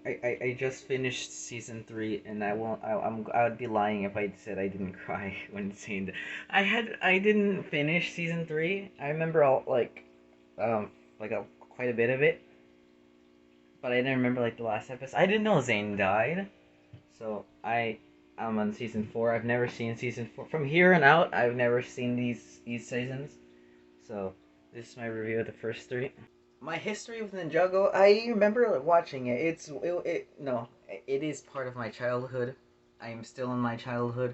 I just finished season 3, and I would be lying if I said I didn't cry when seeing the. I didn't finish season 3. I remember all quite a bit of it, but I didn't remember like the last episode. I didn't know Zane died, so I'm on season 4. I've never seen season 4. From here on out, I've never seen these seasons. So this is my review of the first 3. My history with Ninjago, I remember like, watching it. It is part of my childhood. I am still in my childhood,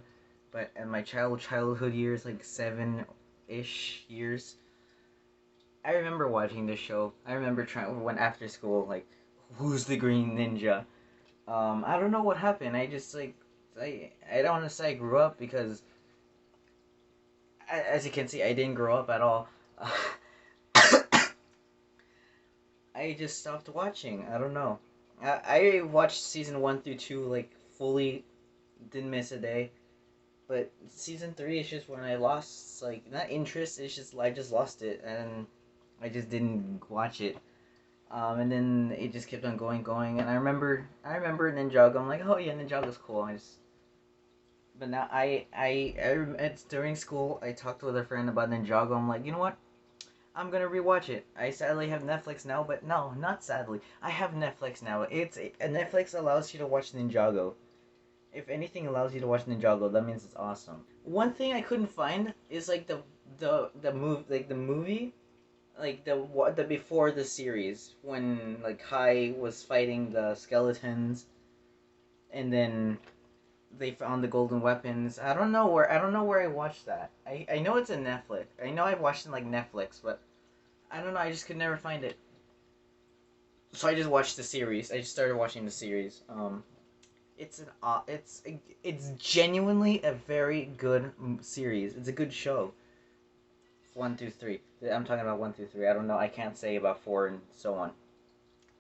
but in my childhood years, like 7-ish years, I remember watching this show. I remember trying when after school, like, who's the Green Ninja? I don't know what happened. I just like I don't want to say I grew up because, as you can see, I didn't grow up at all. I just stopped watching. I don't know. I watched season 1 through 2 like fully, didn't miss a day. But season 3 is just when I lost like not interest. It's just I just lost it and I just didn't watch it. And then it just kept on going. And I remember Ninjago. I'm like, oh yeah, Ninjago's cool. But now it's during school. I talked with a friend about Ninjago. I'm like, you know what? I'm gonna rewatch it. I sadly have Netflix now, but no, not sadly. I have Netflix now. Netflix allows you to watch Ninjago. If anything allows you to watch Ninjago, that means it's awesome. One thing I couldn't find is like the movie, like the before the series when like Kai was fighting the skeletons, and then they found the golden weapons. I don't know where I watched that. I know it's in Netflix. I know I watched it in like Netflix, but I don't know. I just could never find it. So I just watched the series. I just started watching the series. It's genuinely a very good series. It's a good show. 1 through 3. I'm talking about 1 through 3. I don't know. I can't say about 4 and so on.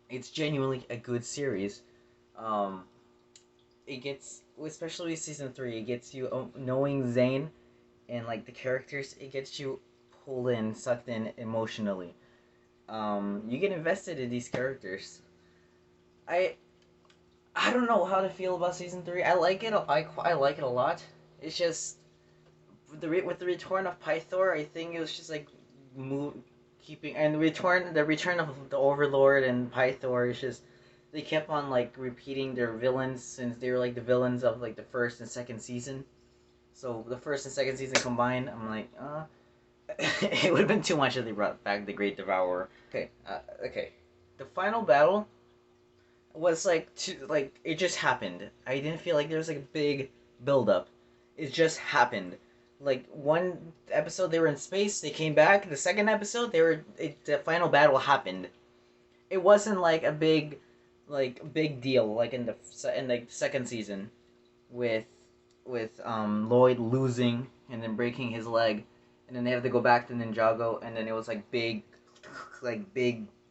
It's genuinely a good series. Um, it gets, especially season 3, it gets you knowing Zane and like the characters. It gets you pulled in, sucked in emotionally. You get invested in these characters. I I don't know how to feel about season 3. I like it. I like it a lot. It's just with the return of Pythor, I think it was just like move keeping and the return of the Overlord and Pythor is just they kept on like repeating their villains since they were like the villains of like the first and second season. So the first and second season combined, I'm like, it would have been too much if they brought back the Great Devourer. Okay. The final battle was like it just happened. I didn't feel like there was like a big build up. It just happened. Like one episode they were in space, they came back. The second episode the final battle happened. It wasn't like a big deal like in the second season with Lloyd losing and then breaking his leg, and then they have to go back to Ninjago, and then it was like big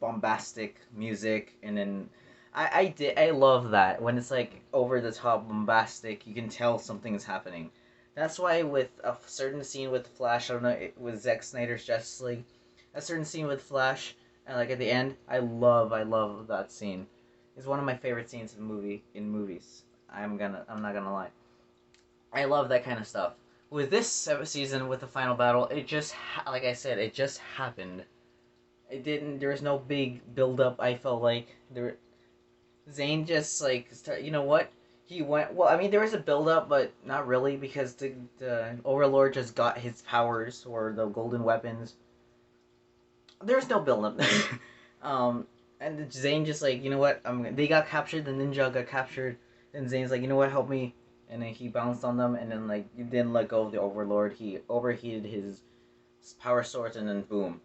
bombastic music, and then I love that when it's like over the top bombastic. You can tell something is happening. That's why with a certain scene with Flash, I don't know, with Zack Snyder's Justice League, a certain scene with Flash, and like at the end, I love that scene. It's one of my favorite scenes in movies. I'm not gonna lie. I love that kind of stuff. With this season, with the final battle, it just like I said, it just happened. It didn't. There was no big build up. I felt like Zane just like you know what he went. Well, I mean there was a build up, but not really because the Overlord just got his powers or the golden weapons. There's no build up. um, and Zane just like you know what they got captured. The ninja got captured, and Zane's like you know what help me, and then he bounced on them, and then like he didn't let go of the Overlord. He overheated his power source, and then boom.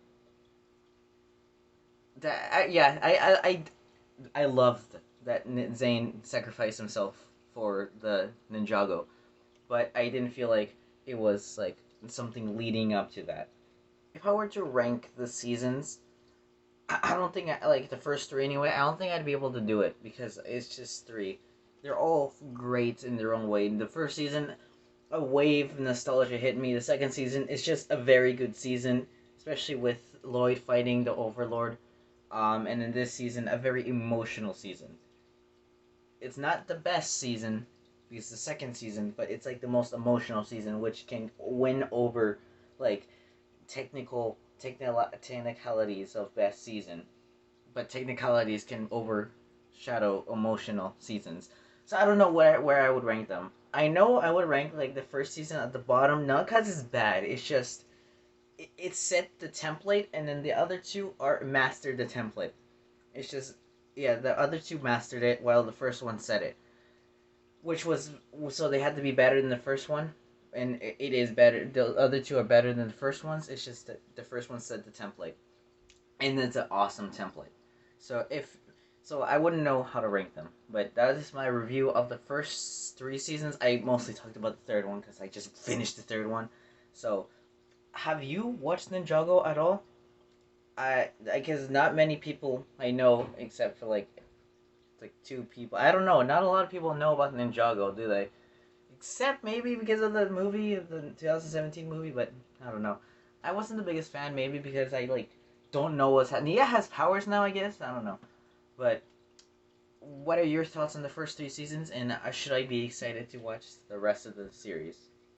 I loved that Zane sacrificed himself for the Ninjago, but I didn't feel like it was like something leading up to that. If I were to rank the seasons, I don't think like the first 3 anyway. I don't think I'd be able to do it because it's just 3. They're all great in their own way. The first season, a wave of nostalgia hit me. The second season, it's just a very good season, especially with Lloyd fighting the Overlord. And in this season, a very emotional season. it's not the best season because it's the second season, but it's like the most emotional season, which can win over like technicalities of best season, but technicalities can overshadow emotional seasons. So I don't know where I would rank them. I know I would rank like the first season at the bottom, not because it's bad. It's just it set the template, and then the other two are mastered the template. It's just yeah, the other two mastered it while the first one set it, which was so they had to be better than the first one, and it is better. The other two are better than the first ones. It's just that the first one set the template, and it's an awesome template. So if so, I wouldn't know how to rank them, but that is my review of the first three seasons. I mostly talked about the third one because I just finished the third one. So, have you watched Ninjago at all? I guess not many people I know except for like two people. I don't know. Not a lot of people know about Ninjago, do they? Except maybe because of the movie, the 2017 movie. But I don't know. I wasn't the biggest fan. Maybe because I like don't know what's happening. Nia has powers now. I guess I don't know. But what are your thoughts on the first three seasons? And should I be excited to watch the rest of the series?